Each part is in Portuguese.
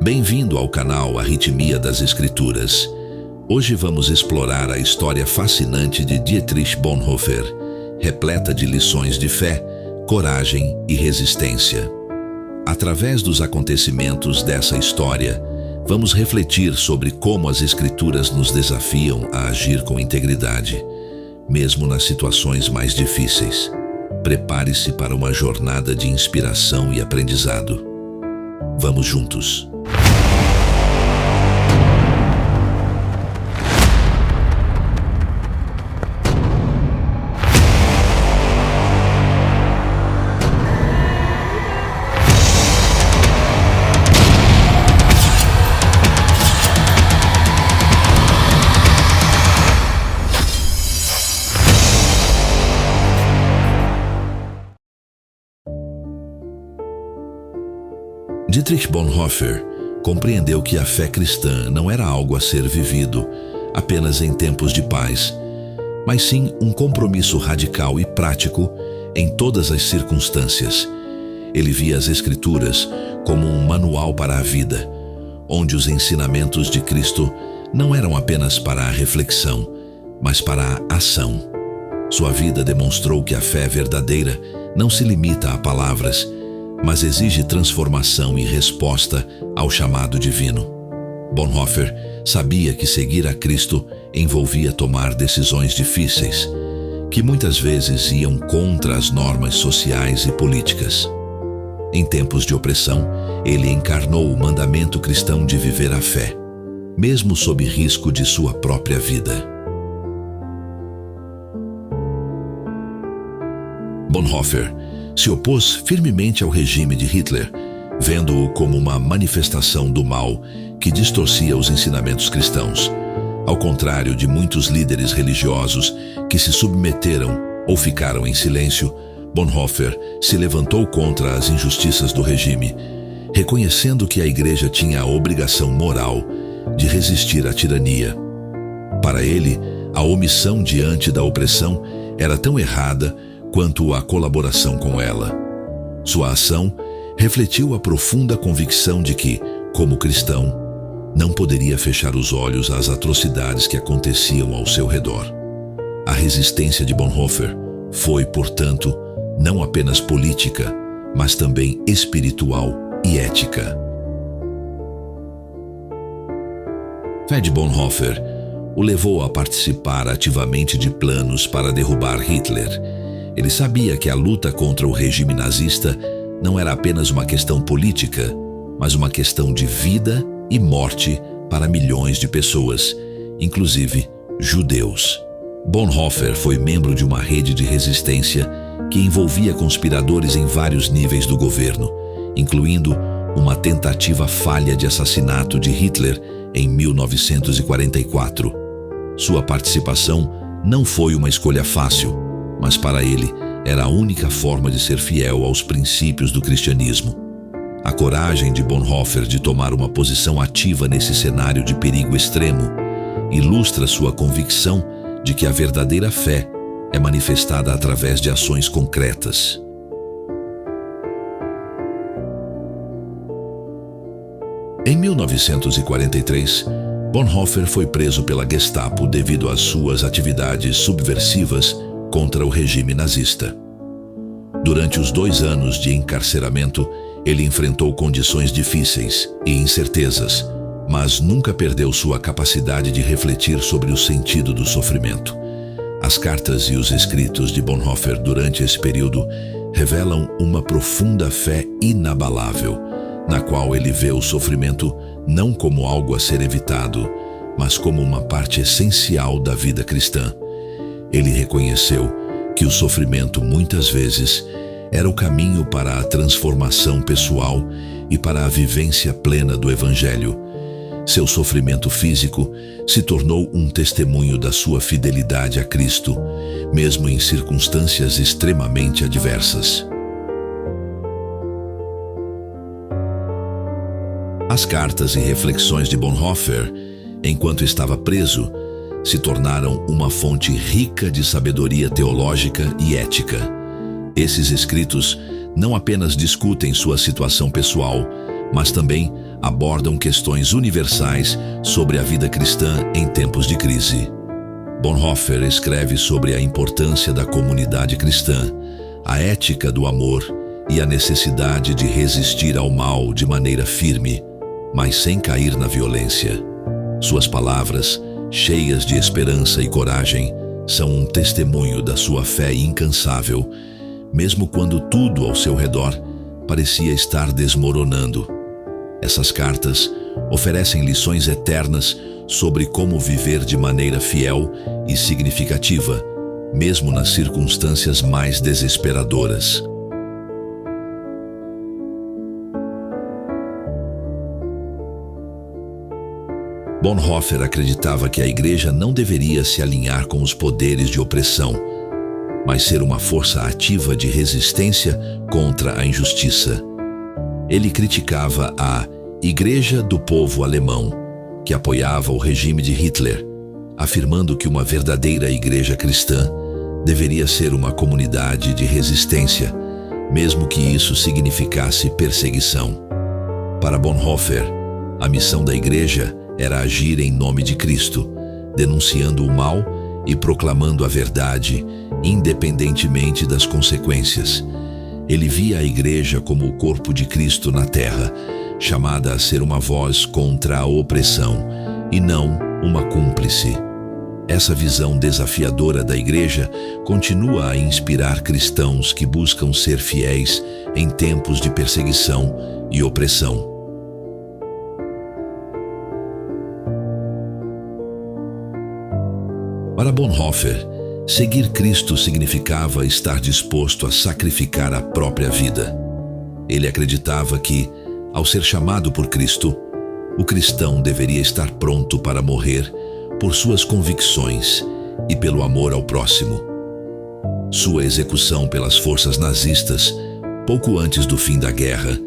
Bem-vindo ao canal Arritmia das Escrituras. Hoje vamos explorar a história fascinante de Dietrich Bonhoeffer, repleta de lições de fé, coragem e resistência. Através dos acontecimentos dessa história, vamos refletir sobre como as Escrituras nos desafiam a agir com integridade, mesmo nas situações mais difíceis. Prepare-se para uma jornada de inspiração e aprendizado. Vamos juntos! Dietrich Bonhoeffer compreendeu que a fé cristã não era algo a ser vivido apenas em tempos de paz, mas sim um compromisso radical e prático em todas as circunstâncias. Ele via as Escrituras como um manual para a vida, onde os ensinamentos de Cristo não eram apenas para a reflexão, mas para a ação. Sua vida demonstrou que a fé verdadeira não se limita a palavras, mas exige transformação e resposta ao chamado divino. Bonhoeffer sabia que seguir a Cristo envolvia tomar decisões difíceis, que muitas vezes iam contra as normas sociais e políticas. Em tempos de opressão, ele encarnou o mandamento cristão de viver a fé, mesmo sob risco de sua própria vida. Bonhoeffer se opôs firmemente ao regime de Hitler, vendo-o como uma manifestação do mal que distorcia os ensinamentos cristãos. Ao contrário de muitos líderes religiosos que se submeteram ou ficaram em silêncio, Bonhoeffer se levantou contra as injustiças do regime, reconhecendo que a Igreja tinha a obrigação moral de resistir à tirania. Para ele, a omissão diante da opressão era tão errada quanto a colaboração com ela. Sua ação refletiu a profunda convicção de que, como cristão, não poderia fechar os olhos às atrocidades que aconteciam ao seu redor. A resistência de Bonhoeffer foi, portanto, não apenas política, mas também espiritual e ética. A fé de Bonhoeffer o levou a participar ativamente de planos para derrubar Hitler. Ele sabia que a luta contra o regime nazista não era apenas uma questão política, mas uma questão de vida e morte para milhões de pessoas, inclusive judeus. Bonhoeffer foi membro de uma rede de resistência que envolvia conspiradores em vários níveis do governo, incluindo uma tentativa falha de assassinato de Hitler em 1944. Sua participação não foi uma escolha fácil, mas para ele era a única forma de ser fiel aos princípios do cristianismo. A coragem de Bonhoeffer de tomar uma posição ativa nesse cenário de perigo extremo ilustra sua convicção de que a verdadeira fé é manifestada através de ações concretas. Em 1943, Bonhoeffer foi preso pela Gestapo devido às suas atividades subversivas contra o regime nazista. Durante os 2 anos de encarceramento, ele enfrentou condições difíceis e incertezas, mas nunca perdeu sua capacidade de refletir sobre o sentido do sofrimento. As cartas e os escritos de Bonhoeffer durante esse período revelam uma profunda fé inabalável, na qual ele vê o sofrimento não como algo a ser evitado, mas como uma parte essencial da vida cristã. Ele reconheceu que o sofrimento muitas vezes era o caminho para a transformação pessoal e para a vivência plena do Evangelho. Seu sofrimento físico se tornou um testemunho da sua fidelidade a Cristo, mesmo em circunstâncias extremamente adversas. As cartas e reflexões de Bonhoeffer, enquanto estava preso, se tornaram uma fonte rica de sabedoria teológica e ética. Esses escritos não apenas discutem sua situação pessoal, mas também abordam questões universais sobre a vida cristã em tempos de crise. Bonhoeffer escreve sobre a importância da comunidade cristã, a ética do amor e a necessidade de resistir ao mal de maneira firme, mas sem cair na violência. Suas palavras, cheias de esperança e coragem, são um testemunho da sua fé incansável, mesmo quando tudo ao seu redor parecia estar desmoronando. Essas cartas oferecem lições eternas sobre como viver de maneira fiel e significativa, mesmo nas circunstâncias mais desesperadoras. Bonhoeffer acreditava que a Igreja não deveria se alinhar com os poderes de opressão, mas ser uma força ativa de resistência contra a injustiça. Ele criticava a Igreja do Povo Alemão, que apoiava o regime de Hitler, afirmando que uma verdadeira igreja cristã deveria ser uma comunidade de resistência, mesmo que isso significasse perseguição. Para Bonhoeffer, a missão da igreja era agir em nome de Cristo, denunciando o mal e proclamando a verdade, independentemente das consequências. Ele via a igreja como o corpo de Cristo na terra, chamada a ser uma voz contra a opressão e não uma cúmplice. Essa visão desafiadora da igreja continua a inspirar cristãos que buscam ser fiéis em tempos de perseguição e opressão. Para Bonhoeffer, seguir Cristo significava estar disposto a sacrificar a própria vida. Ele acreditava que, ao ser chamado por Cristo, o cristão deveria estar pronto para morrer por suas convicções e pelo amor ao próximo. Sua execução pelas forças nazistas, pouco antes do fim da guerra,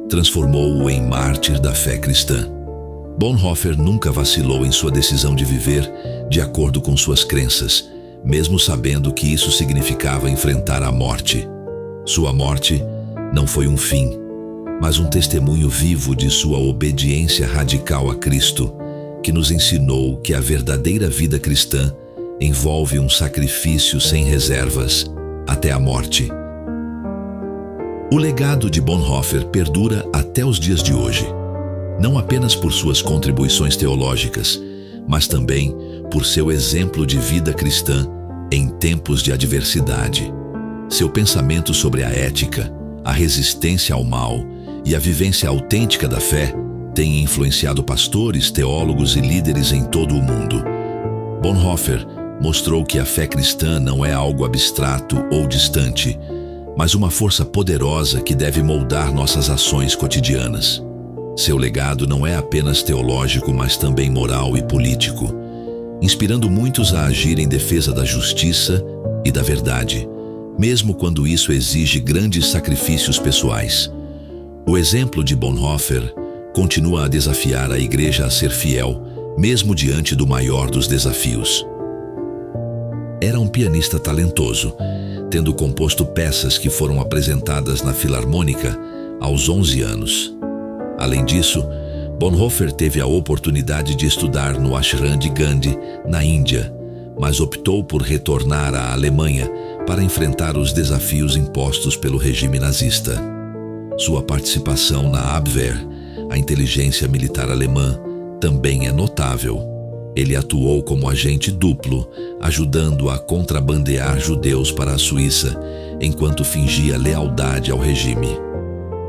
transformou-o em mártir da fé cristã. Bonhoeffer nunca vacilou em sua decisão de viver de acordo com suas crenças, mesmo sabendo que isso significava enfrentar a morte. Sua morte não foi um fim, mas um testemunho vivo de sua obediência radical a Cristo, que nos ensinou que a verdadeira vida cristã envolve um sacrifício sem reservas até a morte. O legado de Bonhoeffer perdura até os dias de hoje, não apenas por suas contribuições teológicas, mas também por seu exemplo de vida cristã em tempos de adversidade. Seu pensamento sobre a ética, a resistência ao mal e a vivência autêntica da fé tem influenciado pastores, teólogos e líderes em todo o mundo. Bonhoeffer mostrou que a fé cristã não é algo abstrato ou distante, mas uma força poderosa que deve moldar nossas ações cotidianas. Seu legado não é apenas teológico, mas também moral e político, inspirando muitos a agir em defesa da justiça e da verdade, mesmo quando isso exige grandes sacrifícios pessoais. O exemplo de Bonhoeffer continua a desafiar a igreja a ser fiel, mesmo diante do maior dos desafios. Era um pianista talentoso, tendo composto peças que foram apresentadas na Filarmônica aos 11 anos. Além disso, Bonhoeffer teve a oportunidade de estudar no Ashram de Gandhi, na Índia, mas optou por retornar à Alemanha para enfrentar os desafios impostos pelo regime nazista. Sua participação na Abwehr, a inteligência militar alemã, também é notável. Ele atuou como agente duplo, ajudando a contrabandear judeus para a Suíça, enquanto fingia lealdade ao regime.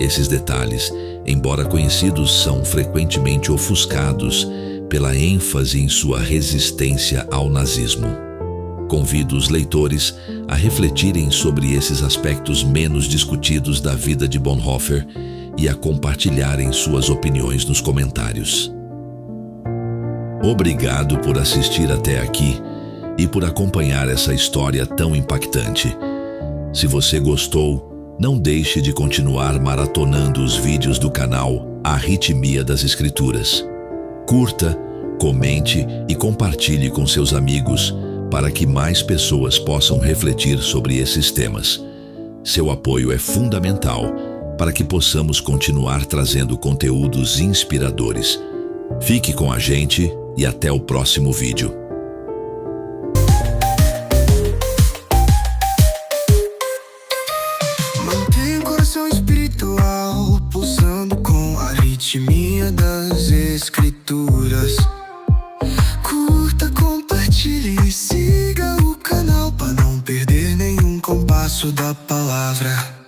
Esses detalhes, embora conhecidos, são frequentemente ofuscados pela ênfase em sua resistência ao nazismo. Convido os leitores a refletirem sobre esses aspectos menos discutidos da vida de Bonhoeffer e a compartilharem suas opiniões nos comentários. Obrigado por assistir até aqui e por acompanhar essa história tão impactante. Se você gostou, não deixe de continuar maratonando os vídeos do canal Arritmia das Escrituras. Curta, comente e compartilhe com seus amigos para que mais pessoas possam refletir sobre esses temas. Seu apoio é fundamental para que possamos continuar trazendo conteúdos inspiradores. Fique com a gente e até o próximo vídeo. Mantenha o coração espiritual pulsando com a ritmia das escrituras. Curta, compartilhe e siga o canal para não perder nenhum compasso da palavra.